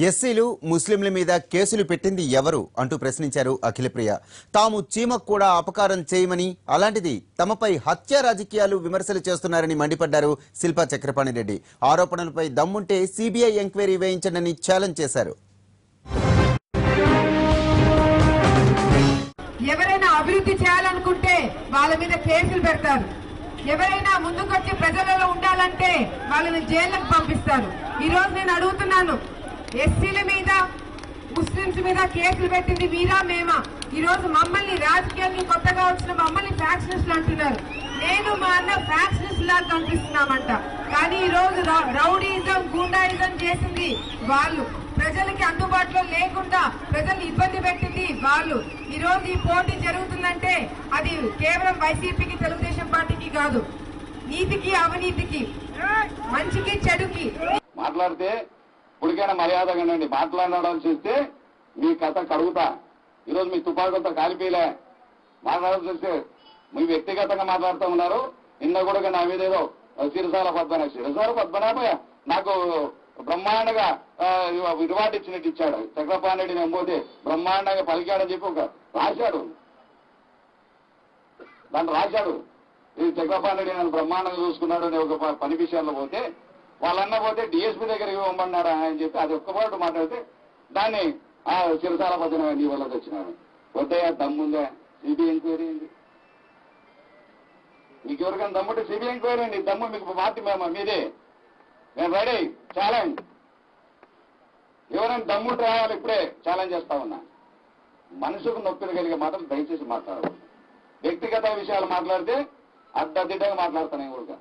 ఎస్సీలు ముస్లింల మీద కేసులు పెట్టింది ఎవరు అంటూ ప్రశ్నించారు అఖిలప్రియ. తాము చీమకు కూడా అపకారం చేయమని, అలాంటిది తమపై హత్య రాజకీయాలు విమర్శలు చేస్తున్నారని మండిపడ్డారు శిల్పా చక్రపాణి రెడ్డి. ఆరోపణలపై దమ్ముంటే సిబిఐ ఎంక్వైరీ వేయించండి ఛాలెంజ్ చేశారు. ఎవరైనా అభివృద్ధి చేయాలనుకుంటే వాళ్ళ మీద కేసులు పెడతారు. ఎవరైనా ముందుకొచ్చి ప్రజలలో ఉండాలంటే వాళ్ళని జైలుకు పంపిస్తారు. ఈ రోజు నేను అడుగుతున్నాను, ఎస్సీల మీద ముస్లింస్ మీద కేసులు పెట్టింది మీరా మేమా? ఈ రోజు మమ్మల్ని రాజకీయాన్ని కొత్తగా వచ్చిన మమ్మల్ని ఫ్యాక్షనిస్టులు అంటున్నారు. నేను మా అన్న ఫ్యాక్షనిస్ట్ లాగా కనిపిస్తున్నామంట. కానీ ఈ రోజు రౌడీయిజం గూండాయిజం చేసింది వాళ్ళు, ప్రజలకి అందుబాటులో లేకుండా ప్రజల్ని ఇబ్బంది పెట్టింది వాళ్ళు. ఈ రోజు ఈ పోటీ జరుగుతుందంటే అది కేవలం వైసీపీకి తెలుగుదేశం పార్టీకి కాదు, నీతికి అవినీతికి, మంచికి చెడుకి. మాట్లాడితే ఇప్పటికైనా మర్యాదగా ఉండండి. మాట్లాడడం చూస్తే మీ కథ కడుగుతా. ఈరోజు మీ తుపాకులతో కాలిపీలే మాట్లాడడం చూస్తే మీ వ్యక్తిగతంగా మాట్లాడుతూ ఉన్నారు. నిన్న కూడా నా మీద ఏదో సిరసాల పద్మనాభ నాకు బ్రహ్మాండంగా రివార్డు ఇచ్చినట్టు ఇచ్చాడు. చక్రపాణి రెడ్డి నేను పోతే బ్రహ్మాండంగా పలికాడని చెప్పి ఒక రాశాడు. దాన్ని రాశాడు, ఇది చక్రపాణి రెడ్డి నన్ను బ్రహ్మాండంగా చూసుకున్నాడు అని ఒక పని విషయాల్లో పోతే వాళ్ళన్న పోతే డిఎస్పీ దగ్గరికి ఇవ్వమన్నాడు అని చెప్పి అది ఒక్కపాటు మాట్లాడితే దాన్ని చిరసాల పద్మనాభ నీ వల్ల తెచ్చినాను. వద్దే దమ్ముందే సిబిఐ ఎంక్వైరీ అయింది. మీకు ఎవరికైనా దమ్ముంటే సిబిఐ ఎంక్వైరీ అండి. దమ్ము మీకు పార్టీ మీదే. నేను రెడీ ఛాలెంజ్. ఎవరైనా దమ్ముంటే రావాలి, ఇప్పుడే ఛాలెంజ్ చేస్తా ఉన్నా. మనసుకు నొప్పిని కలిగే మాటలు దయచేసి మాట్లాడకూడదు. వ్యక్తిగత విషయాలు మాట్లాడితే అడ్డదిడ్డగా మాట్లాడతాను నేను కూడా.